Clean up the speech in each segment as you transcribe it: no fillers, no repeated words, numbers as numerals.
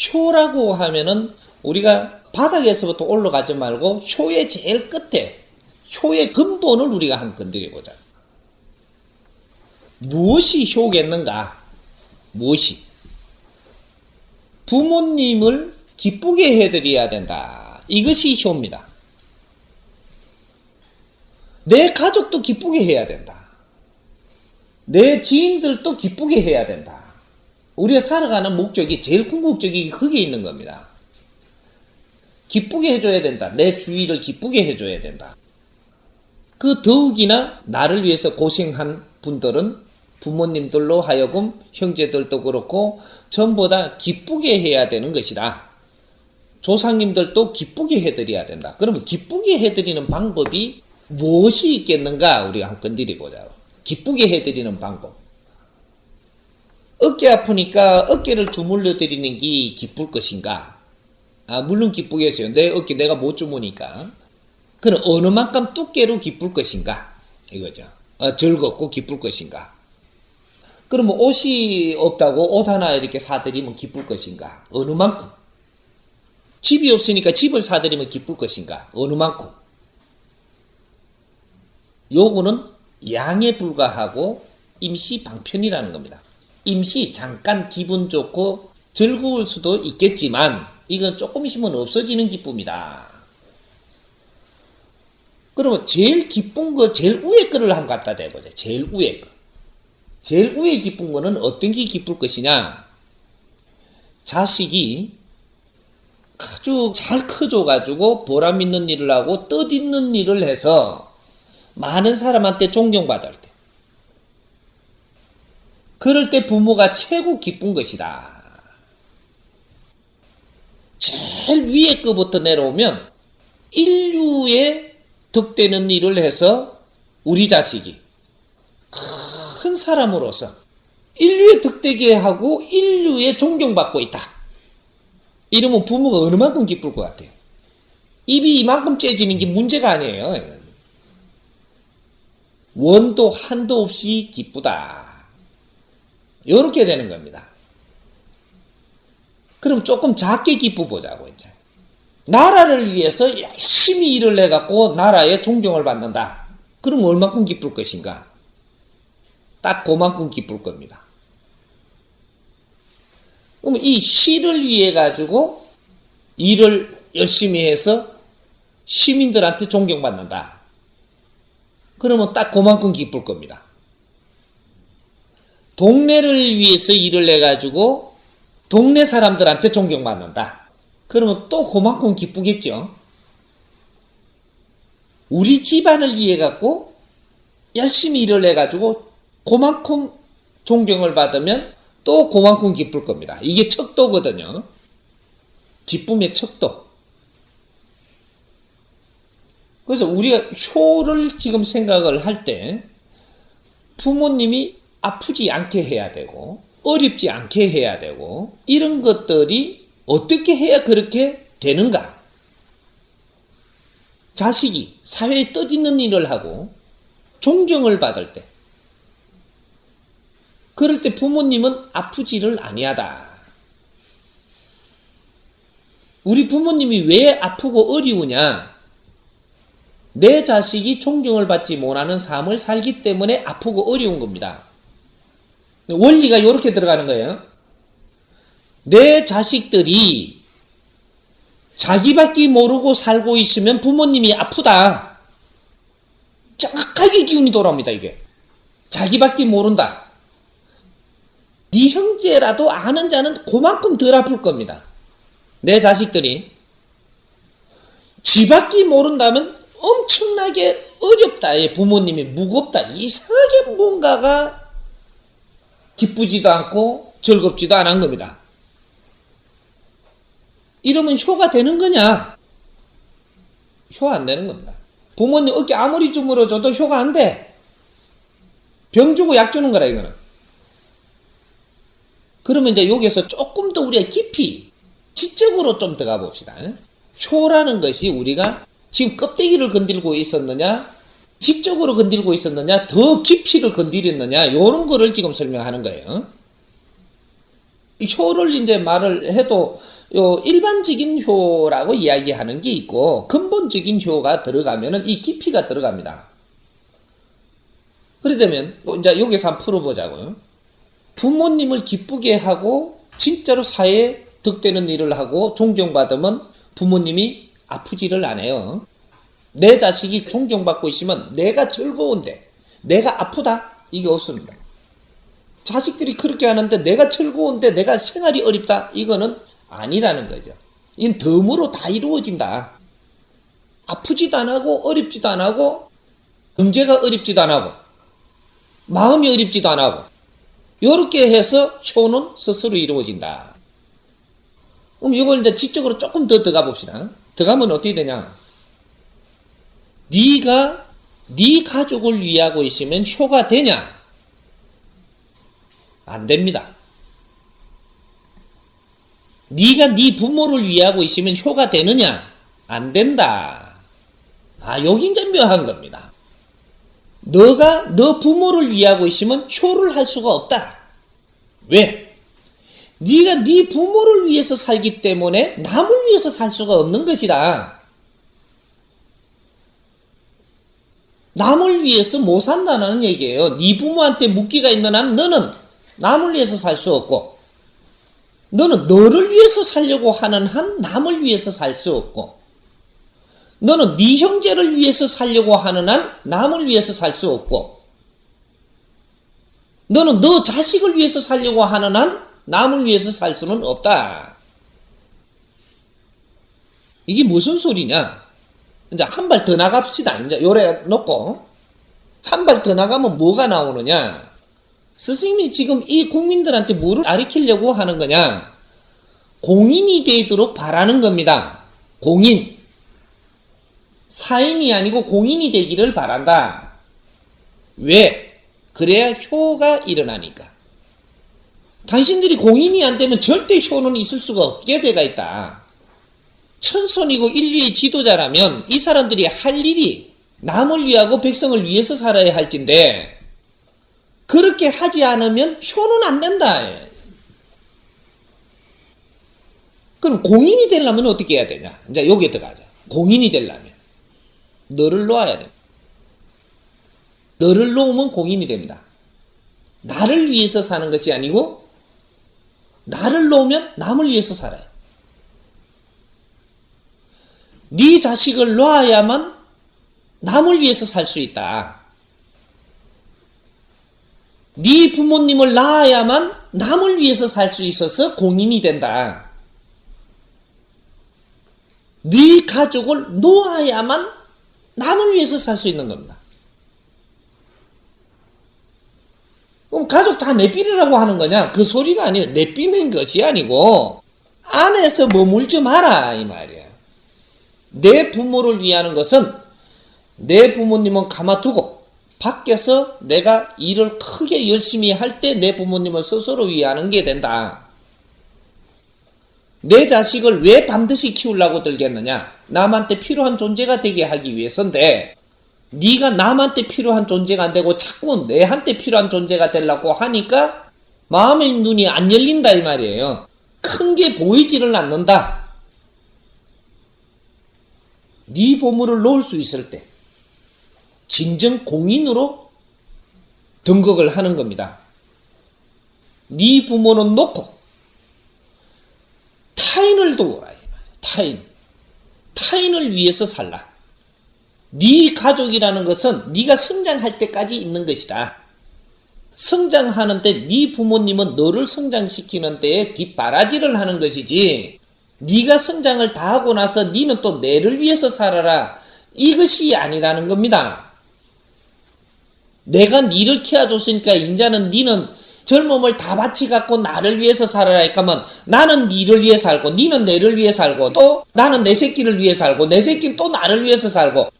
효라고 하면은 우리가 바닥에서부터 올라가지 말고 효의 제일 끝에, 효의 근본을 우리가 한번 건드려보자. 무엇이 효겠는가? 무엇이? 부모님을 기쁘게 해드려야 된다. 이것이 효입니다. 내 가족도 기쁘게 해야 된다. 내 지인들도 기쁘게 해야 된다. 우리가 살아가는 목적이, 제일 큰 목적이 거기에 있는 겁니다. 기쁘게 해줘야 된다. 내 주위를 기쁘게 해줘야 된다. 그 더욱이나 나를 위해서 고생한 분들은 부모님들로 하여금, 형제들도 그렇고 전부 다 기쁘게 해야 되는 것이다. 조상님들도 기쁘게 해드려야 된다. 그러면 기쁘게 해드리는 방법이 무엇이 있겠는가? 우리가 한번 건드려보자. 기쁘게 해드리는 방법. 어깨 아프니까 어깨를 주물러 드리는 게 기쁠 것인가? 물론 기쁘겠어요. 내 어깨 내가 못 주무니까. 그럼 어느 만큼 두께로 기쁠 것인가? 이거죠. 즐겁고 기쁠 것인가? 그러면 옷이 없다고 옷 하나 이렇게 사드리면 기쁠 것인가? 어느 만큼? 집이 없으니까 집을 사드리면 기쁠 것인가? 어느 만큼? 요거는 양에 불과하고 임시 방편이라는 겁니다. 임시 잠깐 기분 좋고 즐거울 수도 있겠지만 이건 조금 있으면 없어지는 기쁨이다. 그러면 제일 기쁜 거, 제일 위에 거를 한번 갖다 대보자. 제일 위에 거. 제일 위에 기쁜 거는 어떤 게 기쁠 것이냐? 자식이 아주 잘 커져가지고 보람 있는 일을 하고 뜻있는 일을 해서 많은 사람한테 존경받을 때, 그럴 때 부모가 최고 기쁜 것이다. 제일 위에 거부터 내려오면 인류에 덕되는 일을 해서 우리 자식이 큰 사람으로서 인류에 덕되게 하고 인류에 존경받고 있다. 이러면 부모가 어느 만큼 기쁠 것 같아요? 입이 이만큼 째지는 게 문제가 아니에요. 원도 한도 없이 기쁘다. 이렇게 되는 겁니다. 그럼 조금 작게 기뻐보자고, 이제. 나라를 위해서 열심히 일을 해갖고 나라의 존경을 받는다. 그럼 얼마큼 기쁠 것인가? 딱 그만큼 기쁠 겁니다. 그럼 이 시를 위해 가지고 일을 열심히 해서 시민들한테 존경받는다. 그러면 딱 그만큼 기쁠 겁니다. 동네를 위해서 일을 해가지고 동네 사람들한테 존경받는다. 그러면 또 그만큼 기쁘겠죠. 우리 집안을 위해 갖고 열심히 일을 해가지고 그만큼 존경을 받으면 또 그만큼 기쁠 겁니다. 이게 척도거든요. 기쁨의 척도. 그래서 우리가 효를 지금 생각을 할 때 부모님이 아프지 않게 해야 되고 어렵지 않게 해야 되고 이런 것들이 어떻게 해야 그렇게 되는가? 자식이 사회에 뜻있는 일을 하고 존경을 받을 때, 그럴 때 부모님은 아프지를 아니하다. 우리 부모님이 왜 아프고 어려우냐? 내 자식이 존경을 받지 못하는 삶을 살기 때문에 아프고 어려운 겁니다. 원리가 이렇게 들어가는 거예요. 내 자식들이 자기밖에 모르고 살고 있으면 부모님이 아프다. 정확하게 기운이 돌아옵니다, 이게. 자기밖에 모른다. 네 형제라도 아는 자는 그만큼 덜 아플 겁니다. 내 자식들이. 지밖에 모른다면 엄청나게 어렵다. 부모님이 무겁다. 이상하게 뭔가가 기쁘지도 않고 즐겁지도 않은 겁니다. 이러면 효가 되는 거냐? 효 안 되는 겁니다. 부모님 어깨 아무리 주물어줘도 효가 안 돼. 병 주고 약 주는 거라, 이거는. 그러면 이제 여기서 조금 더 우리가 깊이 지적으로 좀 들어가 봅시다. 효라는 것이 우리가 지금 껍데기를 건들고 있었느냐, 지적으로 건들고 있었느냐, 더 깊이를 건드렸느냐, 이런 거를 지금 설명하는 거예요. 이 효를 이제 말을 해도 일반적인 효라고 이야기하는 게 있고 근본적인 효가 들어가면은 이 깊이가 들어갑니다. 그러려면 이제 여기서 한번 풀어보자고요. 부모님을 기쁘게 하고 진짜로 사회에 득되는 일을 하고 존경받으면 부모님이 아프지를 않아요. 내 자식이 존경받고 있으면 내가 즐거운데 내가 아프다? 이게 없습니다. 자식들이 그렇게 하는데 내가 즐거운데 내가 생활이 어렵다? 이거는 아니라는 거죠. 이건 덤으로 다 이루어진다. 아프지도 안 하고 어렵지도 안 하고 경제가 어렵지도 안 하고 마음이 어렵지도 안 하고 이렇게 해서 효는 스스로 이루어진다. 그럼 이걸 이제 지적으로 조금 더 들어가 봅시다. 들어가면 어떻게 되냐? 네가 네 가족을 위하고 있으면 효가 되냐? 안 됩니다. 네가 네 부모를 위하고 있으면 효가 되느냐? 안 된다. 여기 이제 묘한 겁니다. 너가 너 부모를 위하고 있으면 효를 할 수가 없다. 왜? 네가 네 부모를 위해서 살기 때문에 남을 위해서 살 수가 없는 것이다. 남을 위해서 못 산다는 얘기예요. 네 부모한테 묻기가 있는 한 너는 남을 위해서 살 수 없고 너는 너를 위해서 살려고 하는 한 남을 위해서 살 수 없고 너는 네 형제를 위해서 살려고 하는 한 남을 위해서 살 수 없고 너는 너 자식을 위해서 살려고 하는 한 남을 위해서 살 수는 없다. 이게 무슨 소리냐? 이제 한 발 더 나갑시다. 이제 요래 놓고 한 발 더 나가면 뭐가 나오느냐? 스승님이 지금 이 국민들한테 뭐를 가르치려고 하는 거냐? 공인이 되도록 바라는 겁니다. 공인. 사인이 아니고 공인이 되기를 바란다. 왜? 그래야 효가 일어나니까. 당신들이 공인이 안 되면 절대 효는 있을 수가 없게 돼가 있다. 천선이고 인류의 지도자라면 이 사람들이 할 일이 남을 위하고 백성을 위해서 살아야 할진데 그렇게 하지 않으면 효는 안 된다. 그럼 공인이 되려면 어떻게 해야 되냐? 이제 여기에 들어가자. 공인이 되려면 너를 놓아야 돼. 너를 놓으면 공인이 됩니다. 나를 위해서 사는 것이 아니고 나를 놓으면 남을 위해서 살아요. 네 자식을 놓아야만 남을 위해서 살 수 있다. 네 부모님을 낳아야만 남을 위해서 살 수 있어서 공인이 된다. 네 가족을 놓아야만 남을 위해서 살 수 있는 겁니다. 그럼 가족 다 내비리라고 하는 거냐? 그 소리가 아니에요. 내비는 것이 아니고 안에서 머물지 마라 이 말이에요. 내 부모를 위하는 것은 내 부모님은 가만두고 밖에서 내가 일을 크게 열심히 할 때 내 부모님을 스스로 위하는 게 된다. 내 자식을 왜 반드시 키우려고 들겠느냐? 남한테 필요한 존재가 되게 하기 위해서인데 네가 남한테 필요한 존재가 안 되고 자꾸 내한테 필요한 존재가 되려고 하니까 마음의 눈이 안 열린다 이 말이에요. 큰 게 보이지를 않는다. 네 보물을 놓을 수 있을 때 진정 공인으로 등극을 하는 겁니다. 네 부모는 놓고 타인을 도우라. 타인을 위해서 살라. 네 가족이라는 것은 네가 성장할 때까지 있는 것이다. 성장하는데 네 부모님은 너를 성장시키는 데에 뒷바라지를 하는 것이지 네가 성장을 다 하고 나서 네는 또 내를 위해서 살아라. 이것이 아니라는 겁니다. 내가 네를 키워줬으니까 인자는 네는 젊음을 다 바치 갖고 나를 위해서 살아라 했다면 나는 네를 위해 살고 네는 내를 위해 살고 또 나는 내 새끼를 위해 살고 내 새끼는 또 나를 위해서 살고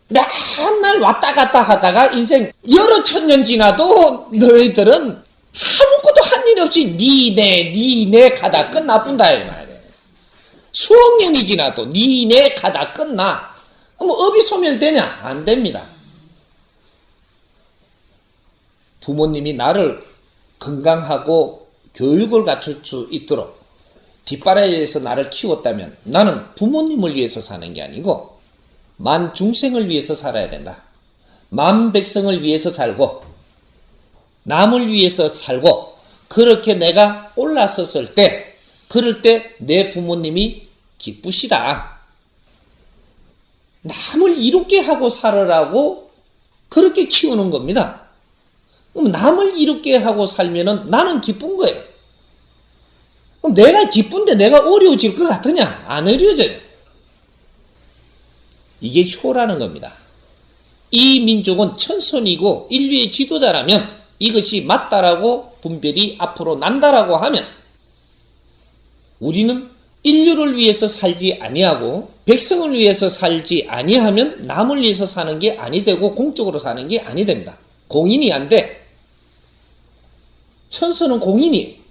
맨날 왔다 갔다 하다가 인생 여러 천년 지나도 너희들은 아무것도 한 일 없이 니네 가다 끝나뿐다 이 말이에요. 수억 년이 지나도 니네 가다 끝나. 뭐 업이 소멸되냐? 안 됩니다. 부모님이 나를 건강하고 교육을 갖출 수 있도록 뒷바라지에서 나를 키웠다면 나는 부모님을 위해서 사는 게 아니고 만 중생을 위해서 살아야 된다. 만 백성을 위해서 살고 남을 위해서 살고 그렇게 내가 올라섰을 때 그럴 때 내 부모님이 기쁘시다. 남을 이롭게 하고 살으라고 그렇게 키우는 겁니다. 그럼 남을 이롭게 하고 살면은 나는 기쁜 거예요. 그럼 내가 기쁜데 내가 어려워질 것 같으냐? 안 어려워져요. 이게 효라는 겁니다. 이 민족은 천선이고 인류의 지도자라면 이것이 맞다라고 분별이 앞으로 난다라고 하면 우리는 인류를 위해서 살지 아니하고 백성을 위해서 살지 아니하면 남을 위해서 사는 게 아니 되고 공적으로 사는 게 아니 됩니다. 공인이 안 돼. 천선은 공인이에요.